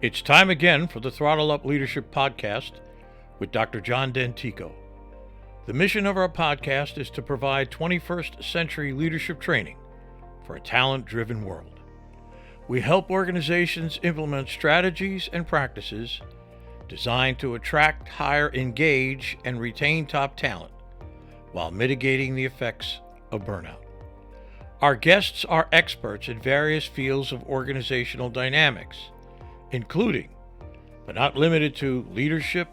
It's time again for the Throttle Up Leadership Podcast with Dr. John Dentico. The mission of our podcast is to provide 21st century leadership training for a talent-driven world. We help organizations implement strategies and practices designed to attract, hire, engage, and retain top talent while mitigating the effects of burnout. Our guests are experts in various fields of organizational dynamics, including, but not limited to, leadership,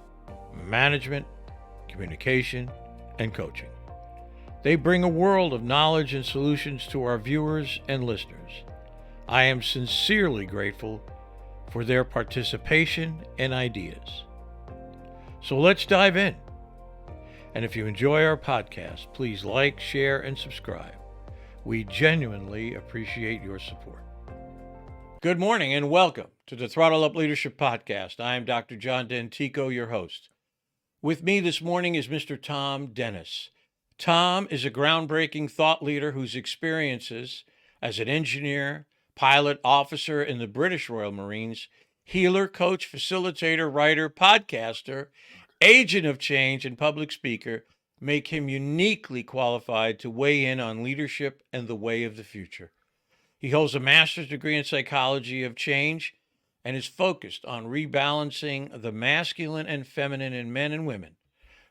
management, communication, and coaching. They bring a world of knowledge and solutions to our viewers and listeners. I am sincerely grateful for their participation and ideas. So let's dive in. And if you enjoy our podcast, please like, share, and subscribe. We genuinely appreciate your support. Good morning and welcome to the Throttle Up Leadership Podcast. I am Dr. John Dentico, your host. With me this morning is Mr. Thom Dennis. Thom is a groundbreaking thought leader whose experiences as an engineer, pilot, officer in the British Royal Marines, healer, coach, facilitator, writer, podcaster, agent of change, and public speaker make him uniquely qualified to weigh in on leadership and the way of the future. He holds a master's degree in psychology of change and is focused on rebalancing the masculine and feminine in men and women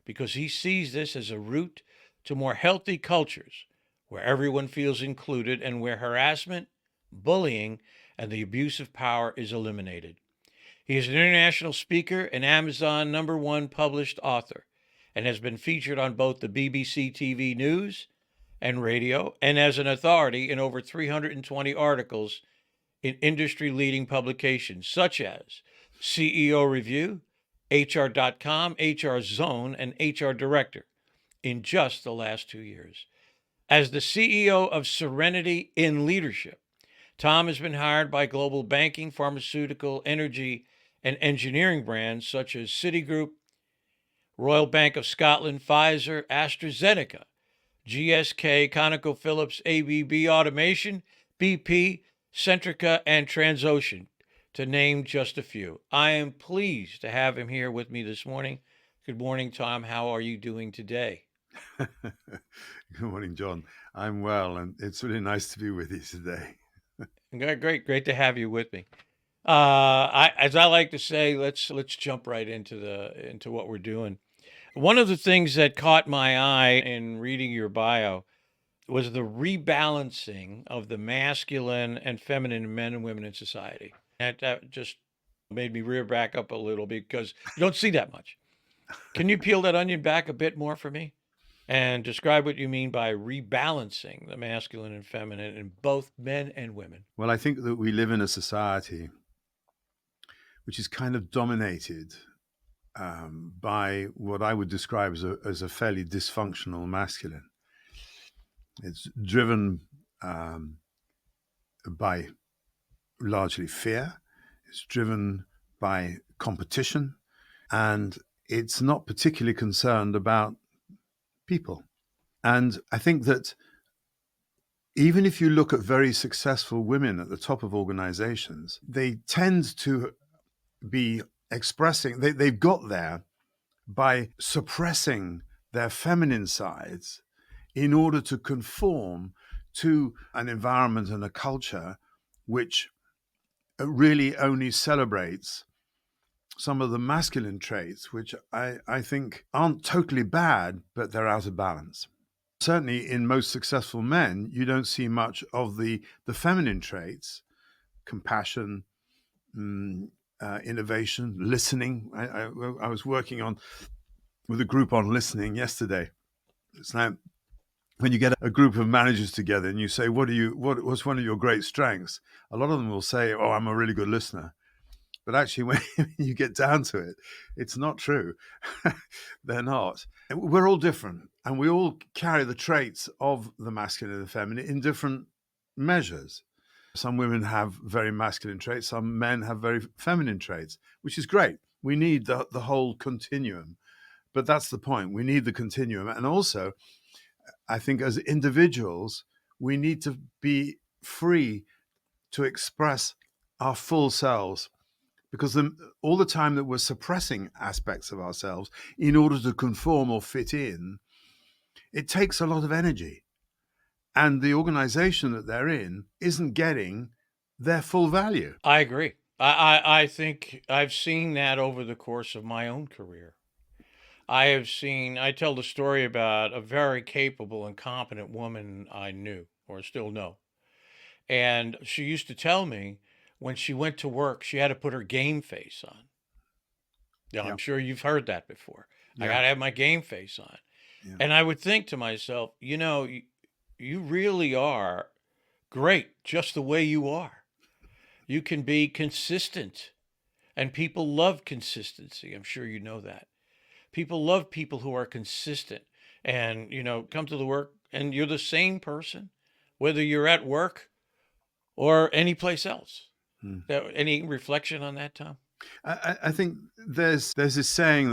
because he sees this as a route to more healthy cultures where everyone feels included and where harassment, bullying, and the abuse of power is eliminated. He is an international speaker and Amazon #1 published author and has been featured on both the BBC TV News and radio, and as an authority in over 320 articles in industry-leading publications such as CEO Review, HR.com, HR Zone, and HR Director in just the last 2 years. As the CEO of Serenity in Leadership, Thom has been hired by global banking, pharmaceutical, energy, and engineering brands such as Citigroup, Royal Bank of Scotland, Pfizer, AstraZeneca, GSK, ConocoPhillips, ABB Automation, BP, Centrica, and Transocean, to name just a few. I am pleased to have him here with me this morning. Good morning, Thom. How are you doing today? Good morning, John. I'm well, and it's really nice to be with you today. Great to have you with me. As I like to say, let's jump right into what we're doing. One of the things that caught my eye in reading your bio was the rebalancing of the masculine and feminine men and women in society. That just made me rear back up a little because you don't see that much. Can you peel that onion back a bit more for me and describe what you mean by rebalancing the masculine and feminine in both men and women? Well, I think that we live in a society which is kind of dominated by what I would describe as a fairly dysfunctional masculine. It's driven by largely fear. It's driven by competition, and it's not particularly concerned about people. And I think that even if you look at very successful women at the top of organizations, they tend to be expressing, they've got there by suppressing their feminine sides in order to conform to an environment and a culture which really only celebrates some of the masculine traits, which I think aren't totally bad, but they're out of balance. Certainly in most successful men, you don't see much of the feminine traits, compassion, innovation, listening. I was working with a group on listening yesterday. It's now when you get a group of managers together and you say, what's one of your great strengths? A lot of them will say, oh, I'm a really good listener. But actually, when you get down to it, it's not true. They're not. We're all different, and we all carry the traits of the masculine and the feminine in different measures. Some women have very masculine traits, some men have very feminine traits, which is great. We need the whole continuum. But that's the point. We need the continuum. And also, I think as individuals, we need to be free to express our full selves because all the time that we're suppressing aspects of ourselves in order to conform or fit in, it takes a lot of energy. And the organization that they're in isn't getting their full value. I agree. I think I've seen that over the course of my own career. I tell the story about a very capable and competent woman I knew or still know. And she used to tell me when she went to work, she had to put her game face on. Yeah, Yeah. I'm sure you've heard that before. I Yeah. got to have my game face on. Yeah. And I would think to myself, you really are great just the way you are. You can be consistent, and people love consistency. I'm sure you know that. People love people who are consistent and, come to the work and you're the same person, whether you're at work or any place else. Hmm. Any reflection on that, Tom? I think there's this saying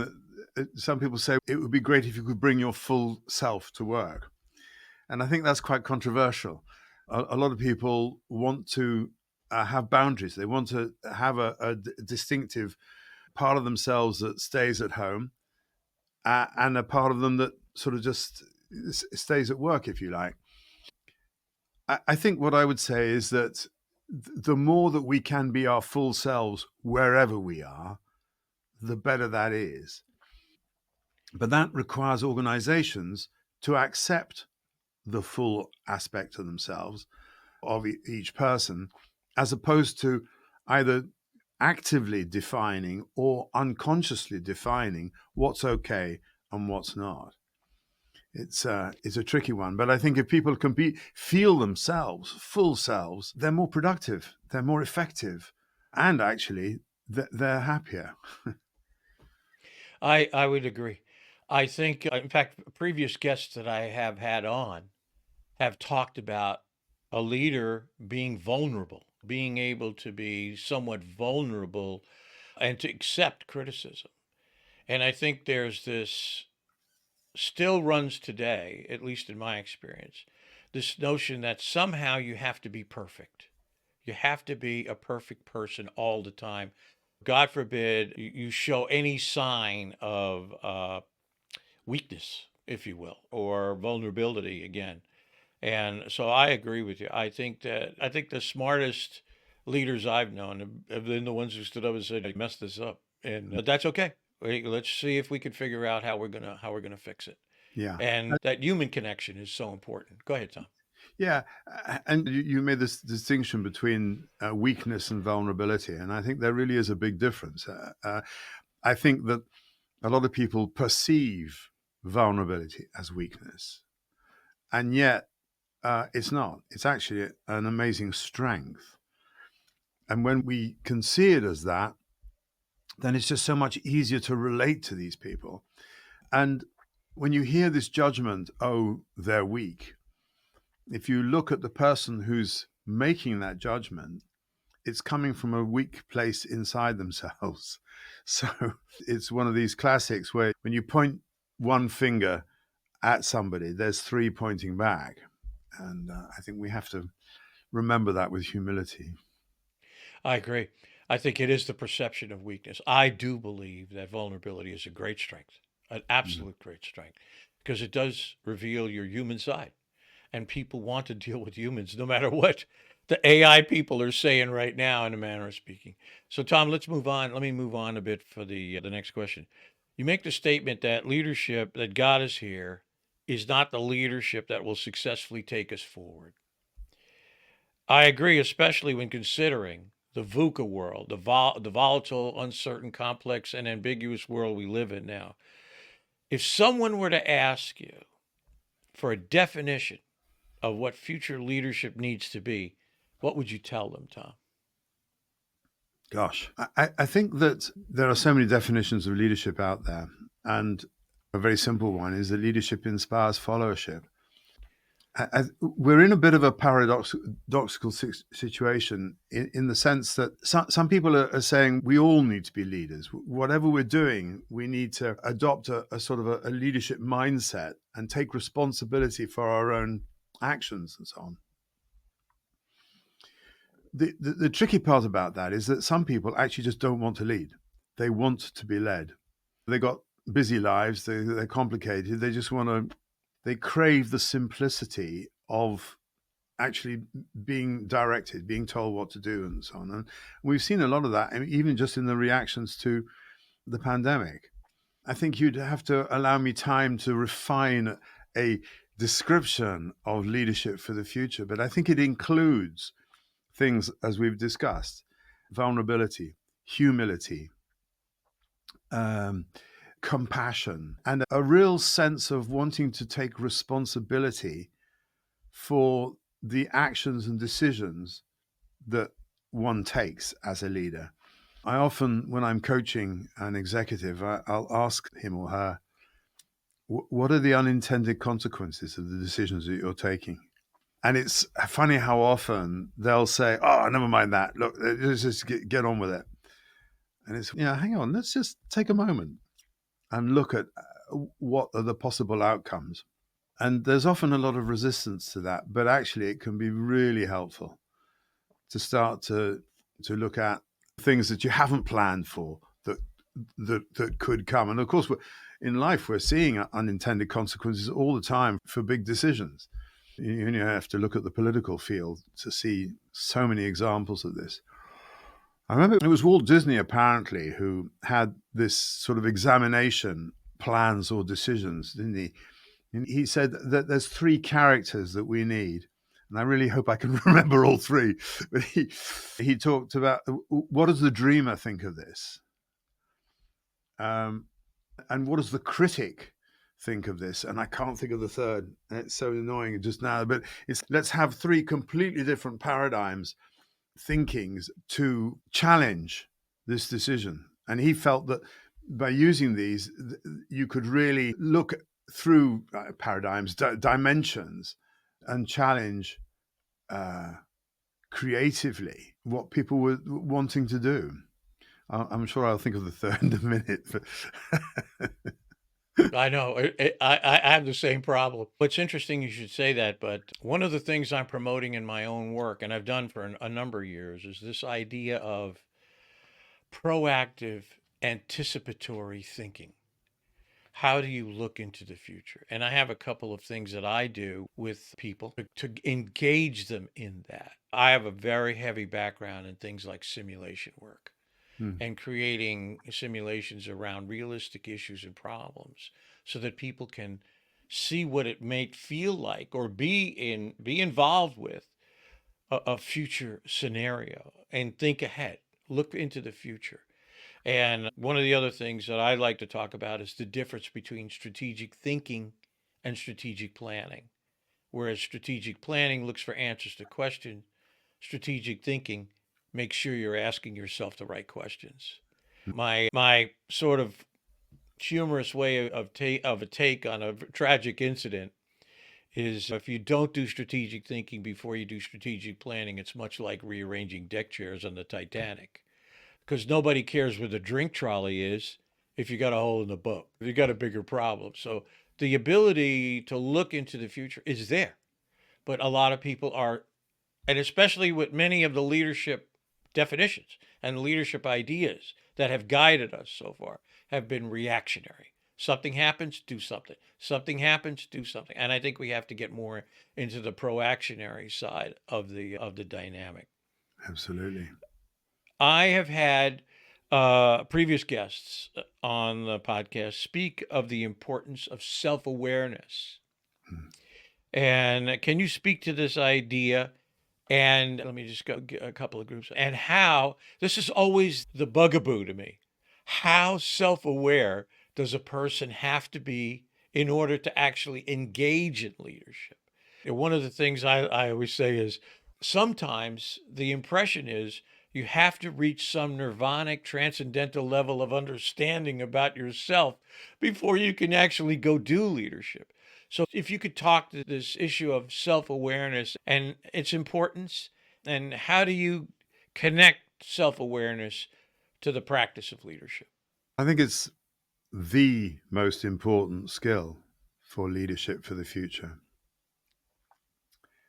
that some people say it would be great if you could bring your full self to work. And I think that's quite controversial. A lot of people want to have boundaries. They want to have a distinctive part of themselves that stays at home and a part of them that sort of just stays at work, if you like. I think what I would say is that the more that we can be our full selves wherever we are, the better that is. But that requires organizations to accept the full aspect of themselves, of each person, as opposed to either actively defining or unconsciously defining what's okay and what's not. It's a tricky one, but I think if people can feel themselves, full selves, they're more productive, they're more effective, and actually they're happier. I would agree. I think, in fact, previous guests that I have had on have talked about a leader being vulnerable, being able to be somewhat vulnerable and to accept criticism. And I think there's this still runs today, at least in my experience, this notion that somehow you have to be perfect. You have to be a perfect person all the time. God forbid you show any sign of weakness, if you will, or vulnerability again. And so I agree with you. I think the smartest leaders I've known have been the ones who stood up and said, "I messed this up," and but that's okay. Let's see if we can figure out how we're gonna fix it. Yeah. And that human connection is so important. Go ahead, Tom. Yeah, and you made this distinction between weakness and vulnerability, and I think there really is a big difference. I think that a lot of people perceive vulnerability as weakness, and yet it's not. It's actually an amazing strength. And when we can see it as that, then it's just so much easier to relate to these people. And when you hear this judgment, oh, they're weak, if you look at the person who's making that judgment, it's coming from a weak place inside themselves. So it's one of these classics where when you point one finger at somebody, there's three pointing back. And I think we have to remember that with humility. I agree. I think it is the perception of weakness. I do believe that vulnerability is a great strength, an Mhm. absolute great strength, because it does reveal your human side. And people want to deal with humans no matter what the AI people are saying right now, in a manner of speaking. So, Tom, let's move on. Let me move on a bit for the next question. You make the statement that leadership that got us here is not the leadership that will successfully take us forward. I agree, especially when considering the VUCA world, the volatile, uncertain, complex, and ambiguous world we live in now. If someone were to ask you for a definition of what future leadership needs to be, what would you tell them, Tom? Gosh, I think that there are so many definitions of leadership out there. And a very simple one is that leadership inspires followership. We're in a bit of a paradoxical situation in the sense that some people are saying we all need to be leaders. Whatever we're doing, we need to adopt a sort of a leadership mindset and take responsibility for our own actions and so on. the tricky part about that is that some people actually just don't want to lead. They want to be led. They got busy lives. They're complicated. They just they crave the simplicity of actually being directed, being told what to do, and so on. And we've seen a lot of that, even just in the reactions to the pandemic. I think you'd have to allow me time to refine a description of leadership for the future, but I think it includes things, as we've discussed: vulnerability, humility, compassion, and a real sense of wanting to take responsibility for the actions and decisions that one takes as a leader. I often, when I'm coaching an executive, I'll ask him or her, what are the unintended consequences of the decisions that you're taking? And it's funny how often they'll say, oh, never mind that. Look, let's just get on with it. And it's, hang on, let's just take a moment and look at what are the possible outcomes. And there's often a lot of resistance to that, but actually it can be really helpful to start to look at things that you haven't planned for that could come. And of course, in life, we're seeing unintended consequences all the time for big decisions. You have to look at the political field to see so many examples of this. I remember it was Walt Disney, apparently, who had this sort of examination plans or decisions, didn't he? And he said that there's 3 characters that we need. And I really hope I can remember all 3. But he talked about, what does the dreamer think of this? And what does the critic think of this? And I can't think of the third. It's so annoying just now. But let's have 3 completely different paradigms, thinkings, to challenge this decision. And he felt that by using these, you could really look through paradigms, dimensions, and challenge creatively what people were wanting to do. I'm sure I'll think of the third in a minute. I know. I have the same problem. It's interesting you should say that, but one of the things I'm promoting in my own work, and I've done for a number of years, is this idea of proactive, anticipatory thinking. How do you look into the future? And I have a couple of things that I do with people to engage them in that. I have a very heavy background in things like simulation work and creating simulations around realistic issues and problems so that people can see what it may feel like or be involved with a future scenario and think ahead, look into the future. And one of the other things that I like to talk about is the difference between strategic thinking and strategic planning. Whereas strategic planning looks for answers to questions, strategic thinking makes sure you're asking yourself the right questions. My sort of humorous way of a take on a tragic incident is if you don't do strategic thinking before you do strategic planning, it's much like rearranging deck chairs on the Titanic. Because nobody cares where the drink trolley is if you got a hole in the boat. You got a bigger problem. So the ability to look into the future is there. But a lot of people are, and especially with many of the leadership definitions and leadership ideas that have guided us so far, have been reactionary. Something happens, do something. Something happens, do something. And I think we have to get more into the proactionary side of the dynamic. Absolutely. I have had previous guests on the podcast speak of the importance of self-awareness. And can you speak to this idea? And let me just go get a couple of groups. And how this is always the bugaboo to me. How self-aware does a person have to be in order to actually engage in leadership? And one of the things I always say is sometimes the impression is you have to reach some nirvanic transcendental level of understanding about yourself before you can actually go do leadership. So if you could talk to this issue of self-awareness and its importance, and how do you connect self-awareness to the practice of leadership? I think it's the most important skill for leadership for the future.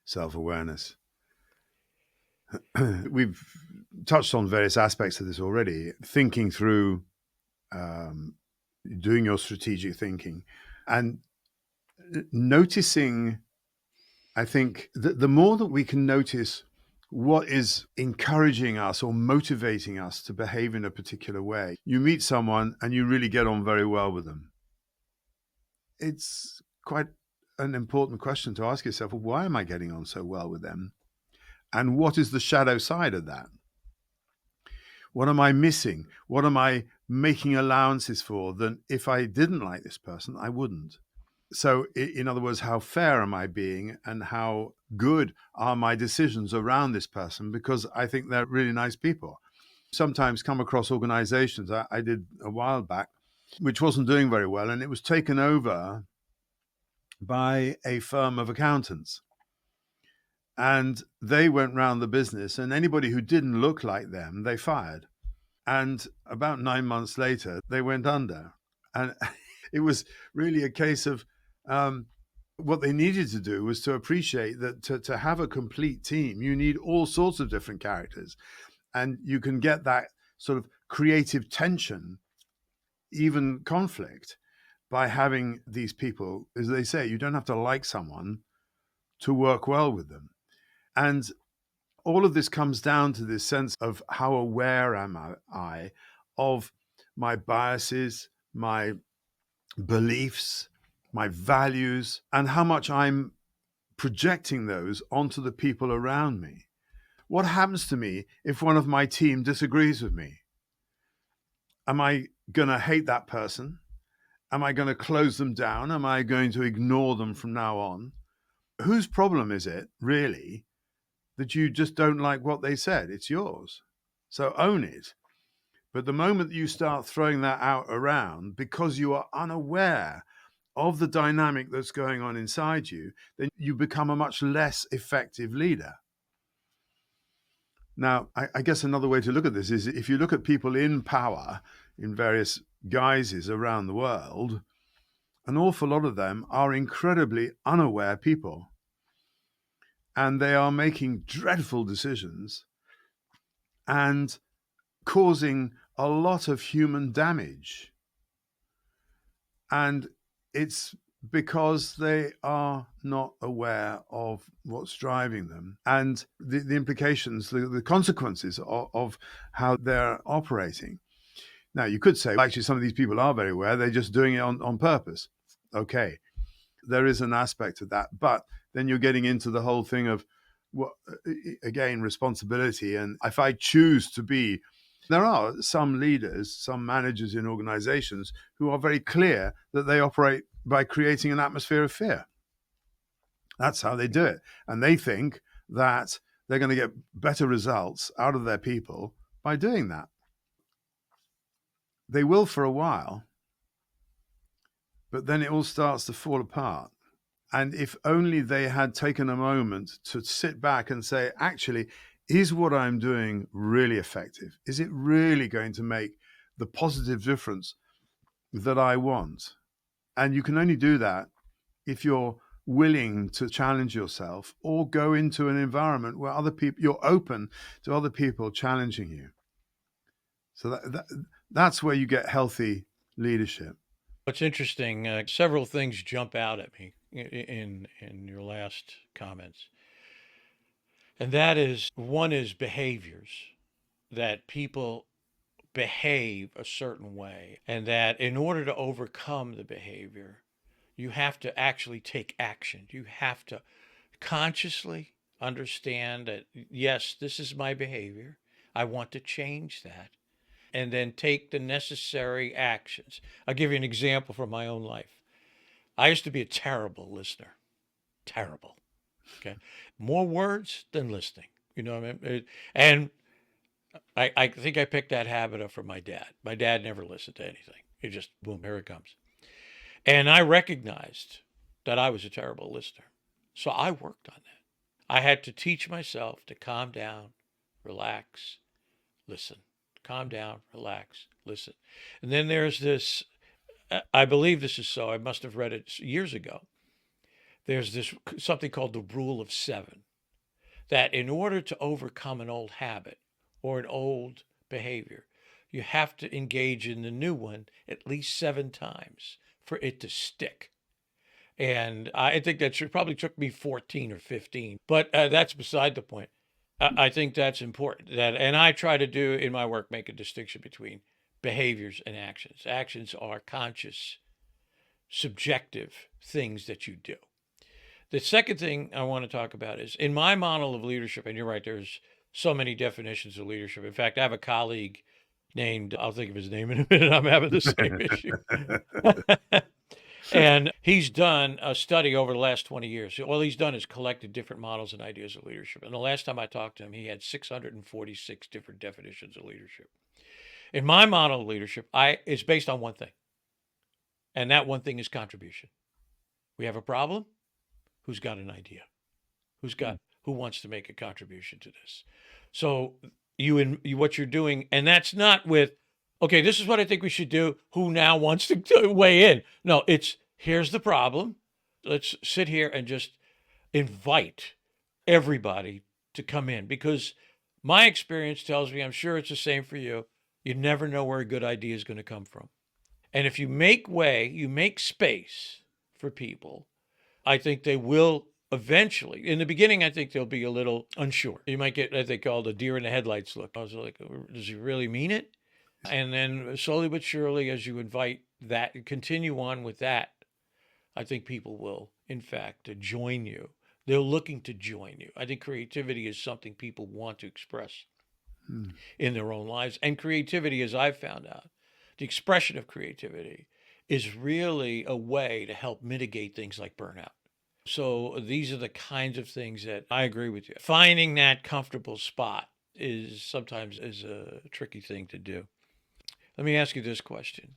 Self-awareness. We've touched on various aspects of this already. Thinking through, doing your strategic thinking, and noticing. I think that the more that we can notice what is encouraging us or motivating us to behave in a particular way. You meet someone and you really get on very well with them. It's quite an important question to ask yourself, well, why am I getting on so well with them? And what is the shadow side of that? What am I missing? What am I making allowances for that if I didn't like this person, I wouldn't? So, in other words, how fair am I being and how good are my decisions around this person? Because I think they're really nice people. Sometimes come across organizations I did a while back, which wasn't doing very well, and it was taken over by a firm of accountants. And they went round the business, and anybody who didn't look like them, they fired. And about 9 months later, they went under. And it was really a case of what they needed to do was to appreciate that to have a complete team, you need all sorts of different characters. And you can get that sort of creative tension, even conflict, by having these people. As they say, you don't have to like someone to work well with them. And all of this comes down to this sense of how aware am I of my biases, my beliefs, my values, and how much I'm projecting those onto the people around me. What happens to me if one of my team disagrees with me? Am I going to hate that person? Am I going to close them down? Am I going to ignore them from now on? Whose problem is it, really, that you just don't like what they said? It's yours. So own it. But the moment that you start throwing that out around because you are unaware of the dynamic that's going on inside you, then you become a much less effective leader. Now, I guess another way to look at this is if you look at people in power in various guises around the world, an awful lot of them are incredibly unaware people. And they are making dreadful decisions and causing a lot of human damage. And it's because they are not aware of what's driving them and the implications, the consequences of how they're operating. Now, you could say, actually, some of these people are very aware. They're just doing it on purpose. Okay, there is an aspect of that. But then you're getting into the whole thing of, what, again, responsibility. And if I choose to be, there are some leaders, some managers in organizations who are very clear that they operate by creating an atmosphere of fear. That's how they do it. And they think that they're going to get better results out of their people by doing that. They will for a while, but then it all starts to fall apart. And if only they had taken a moment to sit back and say, actually, is what I'm doing really effective? Is it really going to make the positive difference that I want? And you can only do that if you're willing to challenge yourself or go into an environment where other people, you're open to other people challenging you. So that's where you get healthy leadership. What's interesting, several things jump out at me in your last comments. And that is, one is behaviors, that people behave a certain way, and that in order to overcome the behavior, you have to actually take action. You have to consciously understand that, yes, this is my behavior. I want to change that. And then take the necessary actions. I'll give you an example from my own life. I used to be a terrible listener. Terrible. Okay. More words than listening. You know what I mean? And I think I picked that habit up from my dad. My dad never listened to anything. He just, boom, here it comes. And I recognized that I was a terrible listener. So I worked on that. I had to teach myself to calm down, relax, listen. Calm down, relax, listen. And then there's this, I believe this is so, I must have read it years ago. There's this something called the rule of seven. that in order to overcome an old habit or an old behavior, you have to engage in the new one at least 7 times for it to stick. And I think that probably took me 14 or 15, but that's beside the point. I think that's important. And I try to do in my work, make a distinction between behaviors and actions. Actions are conscious, subjective things that you do. The second thing I want to talk about is in my model of leadership, and you're right, there's so many definitions of leadership. In fact, I have a colleague named, I'll think of his name in a minute, I'm having the same issue. And he's done a study over the last 20 years. All he's done is collected different models and ideas of leadership. And the last time I talked to him, he had 646 different definitions of leadership. In my model of leadership, it's based on one thing. And that one thing is contribution. We have a problem. Who's got an idea? Who wants to make a contribution to this? So what you're doing, and that's not with, okay, this is what I think we should do. Who now wants to weigh in? No, it's here's the problem. Let's sit here and just invite everybody to come in, because my experience tells me, I'm sure it's the same for you, you never know where a good idea is going to come from. And if you make way, you make space for people, I think they will eventually. In the beginning, I think they'll be a little unsure. You might get, as they call it, a deer in the headlights look. I was like, does he really mean it? And then slowly but surely, as you invite that, continue on with that, I think people will, in fact, join you. They're looking to join you. I think creativity is something people want to express in their own lives. And creativity, as I've found out, the expression of creativity is really a way to help mitigate things like burnout. So these are the kinds of things that I agree with you. Finding that comfortable spot is sometimes a tricky thing to do. Let me ask you this question.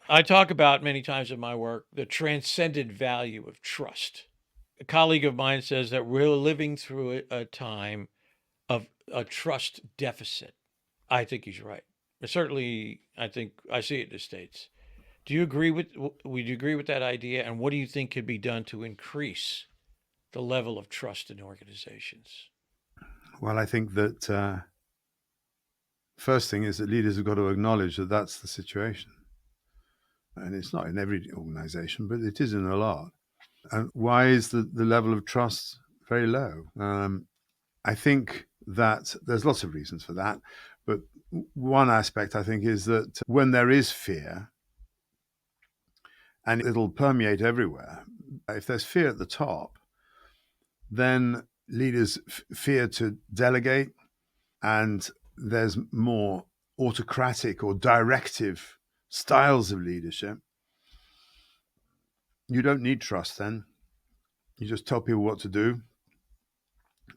I talk about many times in my work the transcendent value of trust. A colleague of mine says that we're living through a time of a trust deficit. I think he's right. Certainly, I think I see it in the States. Would you agree with that idea? And what do you think could be done to increase the level of trust in organizations? Well, I think that first thing is that leaders have got to acknowledge that that's the situation. And it's not in every organization, but it is in a lot. And why is the level of trust very low? I think that there's lots of reasons for that. But one aspect, I think, is that when there is fear, and it'll permeate everywhere, if there's fear at the top, then leaders fear to delegate, and there's more autocratic or directive styles of leadership. You don't need trust then. You just tell people what to do,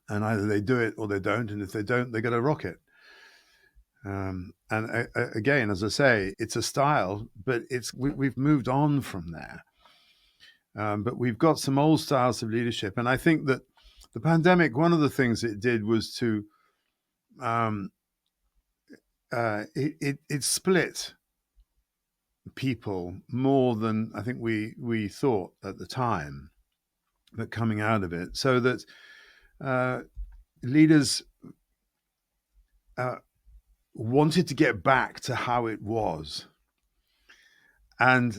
and either they do it or they don't, and if they don't, they get a rocket. Again, as I say, it's a style, but we've moved on from there. But we've got some old styles of leadership, and I think that the pandemic, one of the things it did was to it split people more than I think we thought at the time, but coming out of it, so that leaders wanted to get back to how it was. And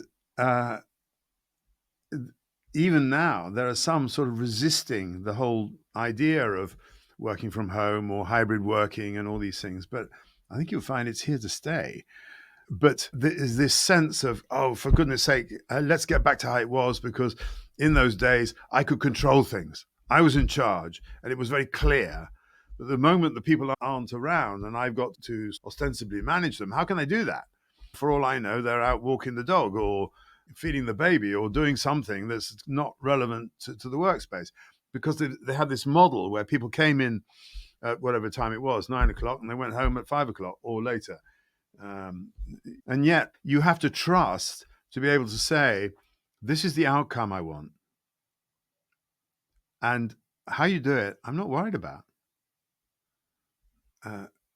even now, there are some sort of resisting the whole idea of working from home or hybrid working and all these things. But I think you'll find it's here to stay. But there's this sense of, oh, for goodness sake, let's get back to how it was, because in those days, I could control things. I was in charge, and it was very clear. But the moment the people aren't around and I've got to ostensibly manage them, how can I do that? For all I know, they're out walking the dog or feeding the baby or doing something that's not relevant to the workspace, because they had this model where people came in at whatever time it was, 9 o'clock, and they went home at 5 o'clock or later. And yet you have to trust to be able to say, this is the outcome I want. And how you do it, I'm not worried about.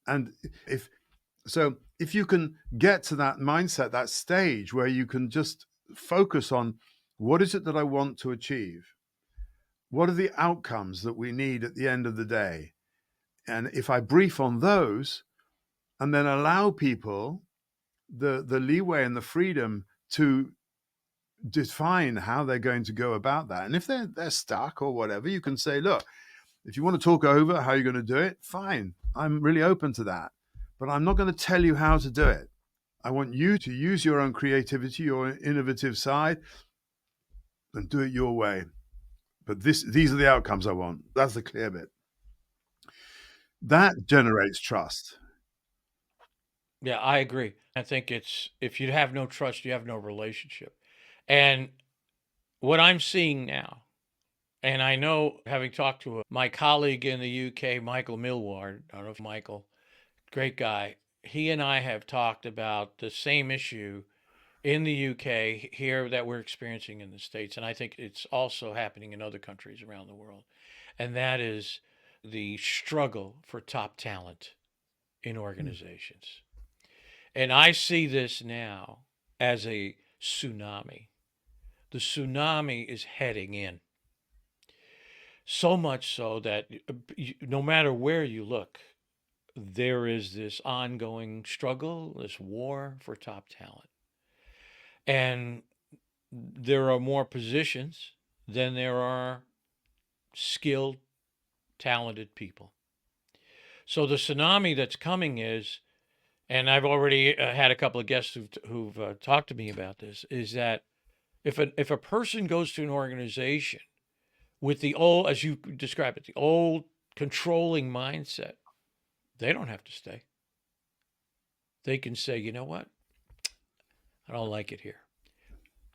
And if you can get to that mindset, that stage where you can just focus on what is it that I want to achieve, What are the outcomes that we need at the end of the day? And if I brief on those and then allow people the leeway and the freedom to define how they're going to go about that. And if they're stuck or whatever, you can say, look, if you want to talk over how you're going to do it, fine. I'm really open to that. But I'm not going to tell you how to do it. I want you to use your own creativity, your innovative side, and do it your way. But these are the outcomes I want. That's the clear bit. That generates trust. Yeah, I agree. I think it's if you have no trust, you have no relationship. And what I'm seeing now, and I know having talked to my colleague in the UK, Michael Millward, I don't know if Michael, great guy, he and I have talked about the same issue in the UK here that we're experiencing in the States. And I think it's also happening in other countries around the world. And that is the struggle for top talent in organizations. And I see this now as a tsunami. The tsunami is heading in. So much so that no matter where you look, there is this ongoing struggle, this war for top talent. And there are more positions than there are skilled, talented people. So the tsunami that's coming is, and I've already had a couple of guests who've talked to me about this, is that if a person goes to an organization with the old, as you describe it, the old controlling mindset, they don't have to stay. They can say, you know what? I don't like it here.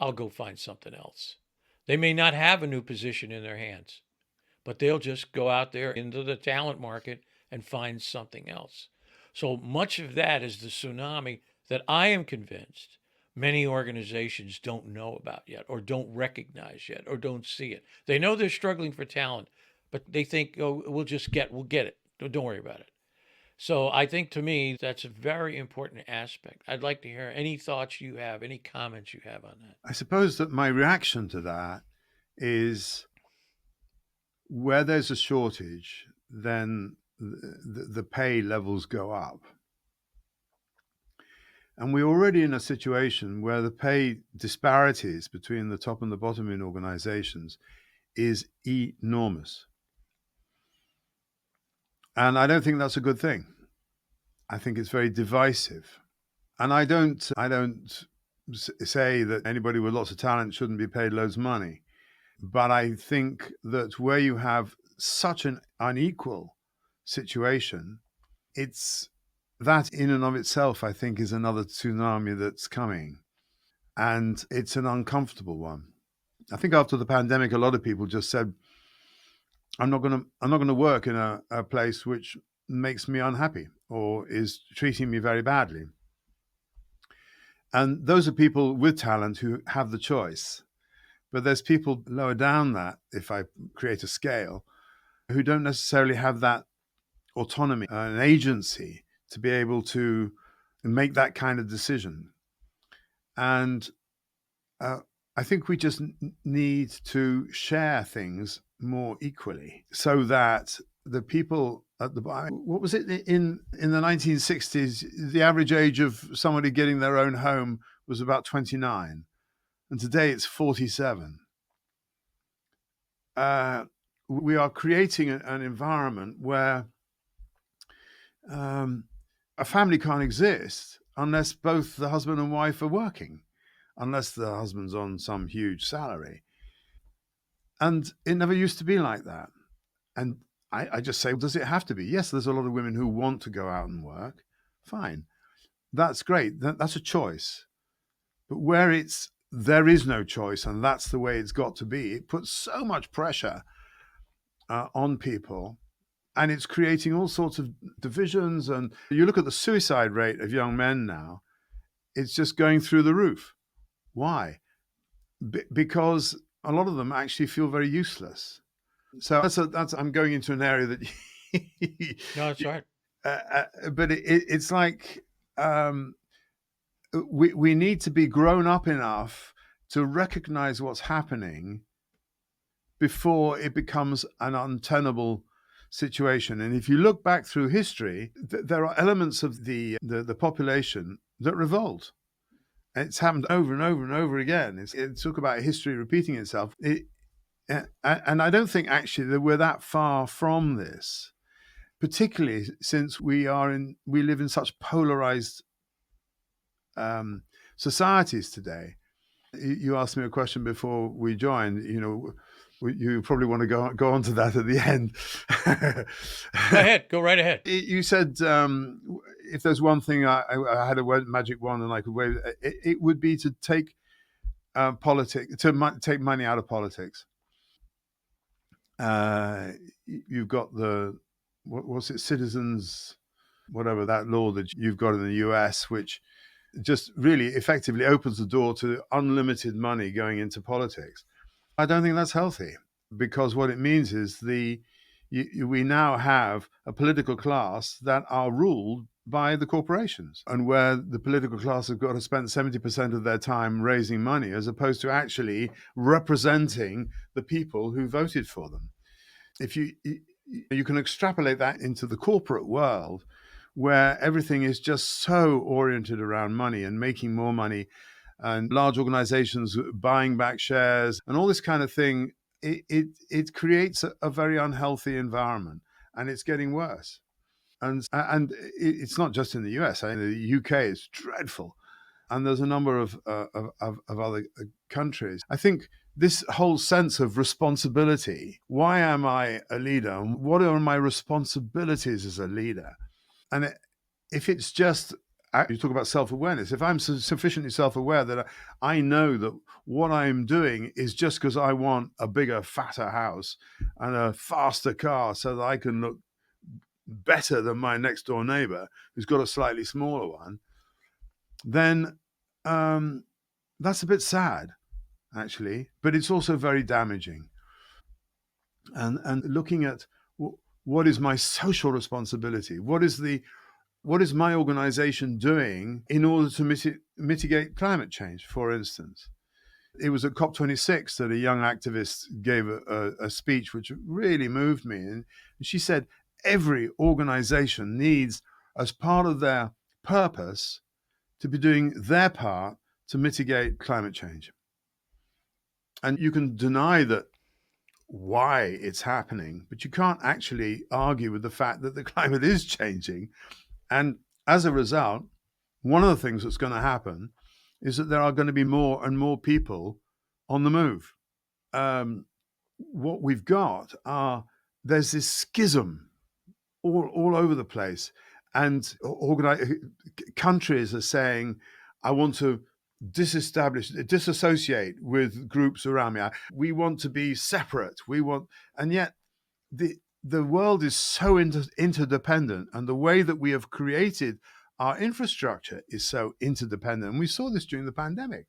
I'll go find something else. They may not have a new position in their hands, but they'll just go out there into the talent market and find something else. So much of that is the tsunami that I am convinced many organizations don't know about yet, or don't recognize yet, or don't see it. They know they're struggling for talent, but they think, oh, we'll get it. Don't worry about it. So I think, to me, that's a very important aspect. I'd like to hear any thoughts you have, any comments you have on that. I suppose that my reaction to that is where there's a shortage, then the pay levels go up. And we're already in a situation where the pay disparities between the top and the bottom in organizations is enormous. And I don't think that's a good thing. I think it's very divisive. And I don't say that anybody with lots of talent shouldn't be paid loads of money. But I think that where you have such an unequal situation, it's that in and of itself, I think, is another tsunami that's coming. And it's an uncomfortable one. I think after the pandemic, a lot of people just said, I'm not going to work in a place which makes me unhappy or is treating me very badly. And those are people with talent who have the choice. But there's people lower down that, if I create a scale, who don't necessarily have that autonomy and agency to be able to make that kind of decision. And I think we just need to share things more equally so that the people at the bottom, what was it in the 1960s, the average age of somebody getting their own home was about 29. And today it's 47. We are creating an environment where a family can't exist unless both the husband and wife are working, unless the husband's on some huge salary. And it never used to be like that. And I just say, does it have to be? Yes, there's a lot of women who want to go out and work. Fine. That's great. That's a choice. But where there is no choice, and that's the way it's got to be, it puts so much pressure on people, and it's creating all sorts of divisions. And you look at the suicide rate of young men now, it's just going through the roof. Why? Because a lot of them actually feel very useless. So that's I'm going into an area that No, that's right. But it's like we need to be grown up enough to recognize what's happening before it becomes an untenable situation. And if you look back through history, there are elements of the population that revolt. It's happened over and over and over again. It's talk about history repeating itself. And I don't think actually that we're that far from this, particularly since we live in such polarized societies today. You asked me a question before we joined. You probably want to go on to that at the end. Go ahead. Go right ahead. You said if there's one thing I had a magic wand and I could wave, it would be to take take money out of politics. You've got what's it, citizens, whatever, that law that you've got in the US, which just really effectively opens the door to unlimited money going into politics. I don't think that's healthy, because what it means is we now have a political class that are ruled by the corporations, and where the political class have got to spend 70% of their time raising money as opposed to actually representing the people who voted for them. If you can extrapolate that into the corporate world, where everything is just so oriented around money and making more money, and large organizations buying back shares and all this kind of thing, it creates a very unhealthy environment, and it's getting worse. And it's not just in the US. The UK is dreadful, and there's a number of other countries. I think this whole sense of responsibility. Why am I a leader? What are my responsibilities as a leader? And if it's just, you talk about self-awareness, if I'm sufficiently self-aware that I know that what I'm doing is just because I want a bigger, fatter house and a faster car so that I can look better than my next door neighbor who's got a slightly smaller one, then that's a bit sad, actually, but it's also very damaging. And looking at what is my social responsibility, what is my organization doing in order to mitigate climate change, for instance. It was at COP26 that a young activist gave a speech which really moved me. And she said, every organization needs, as part of their purpose, to be doing their part to mitigate climate change. And you can deny that why it's happening, but you can't actually argue with the fact that the climate is changing. And as a result, one of the things that's going to happen is that there are going to be more and more people on the move. What we've got there's this schism all over the place, and countries are saying, I want to disassociate with groups around me. We want to be separate. And yet the world is so interdependent, and the way that we have created our infrastructure is so interdependent. And we saw this during the pandemic.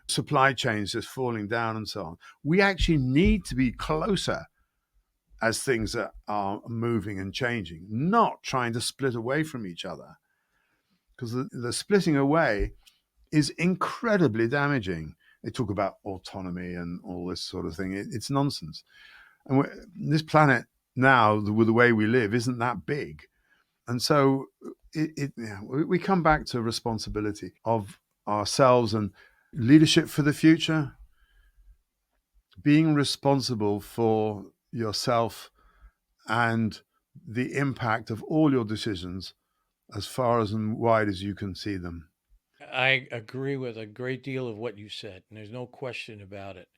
Supply chains just falling down and so on. We actually need to be closer as things are moving and changing, not trying to split away from each other, because the splitting away is incredibly damaging. They talk about autonomy and all this sort of thing. It's nonsense. And this planet now, with the way we live, isn't that big. And so we come back to responsibility of ourselves and leadership for the future, being responsible for yourself and the impact of all your decisions as far as and wide as you can see them. I agree with a great deal of what you said, and there's no question about it.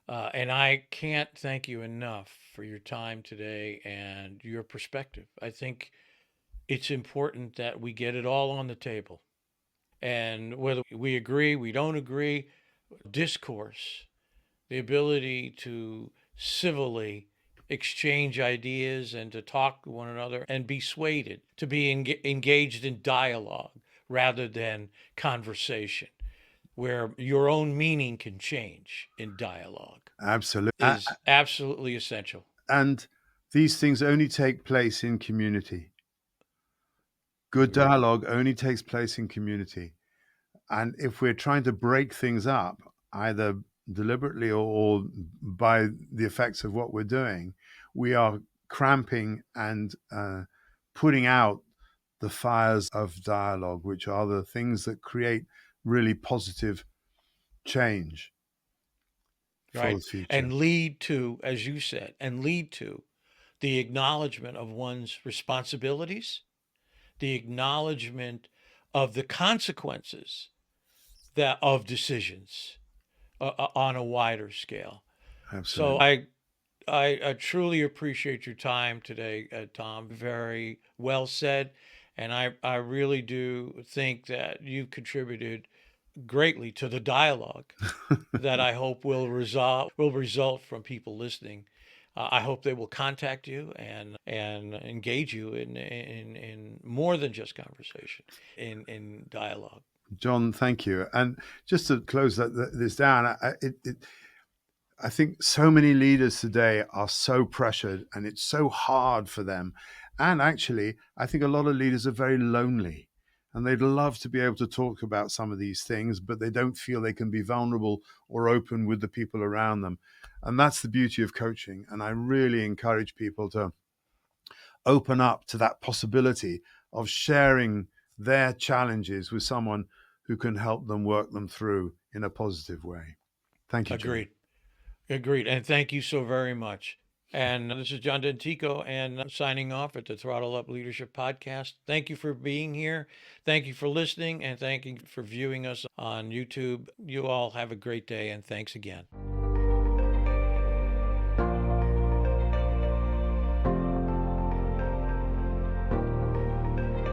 And I can't thank you enough for your time today and your perspective. I think it's important that we get it all on the table. And whether we agree, we don't agree, discourse, the ability to civilly exchange ideas and to talk to one another and be swayed, to be engaged in dialogue rather than conversation, where your own meaning can change in dialogue, Absolutely. is absolutely essential. And these things only take place in community. Good Agreed. dialogue only takes place in community. And if we're trying to break things up, either deliberately or by the effects of what we're doing, we are cramping and putting out the fires of dialogue, which are the things that create really positive change for the Right. future. And lead to, as you said, and lead to the acknowledgement of one's responsibilities, the acknowledgement of the consequences that of decisions on a wider scale. So Absolutely. I truly appreciate your time today, Thom. Very well said. And I really do think that you contributed greatly to the dialogue that I hope will result from people listening. I hope they will contact you and engage you in more than just conversation, in dialogue. John, thank you. And just to close this down, I think so many leaders today are so pressured and it's so hard for them. And actually, I think a lot of leaders are very lonely and they'd love to be able to talk about some of these things, but they don't feel they can be vulnerable or open with the people around them. And that's the beauty of coaching. And I really encourage people to open up to that possibility of sharing their challenges with someone who can help them work them through in a positive way. Thank you, John. Agreed. Agreed. And thank you so very much. And this is John Dentico, and I'm signing off at the Throttle Up Leadership Podcast. Thank you for being here. Thank you for listening, and thank you for viewing us on YouTube. You all have a great day, and thanks again.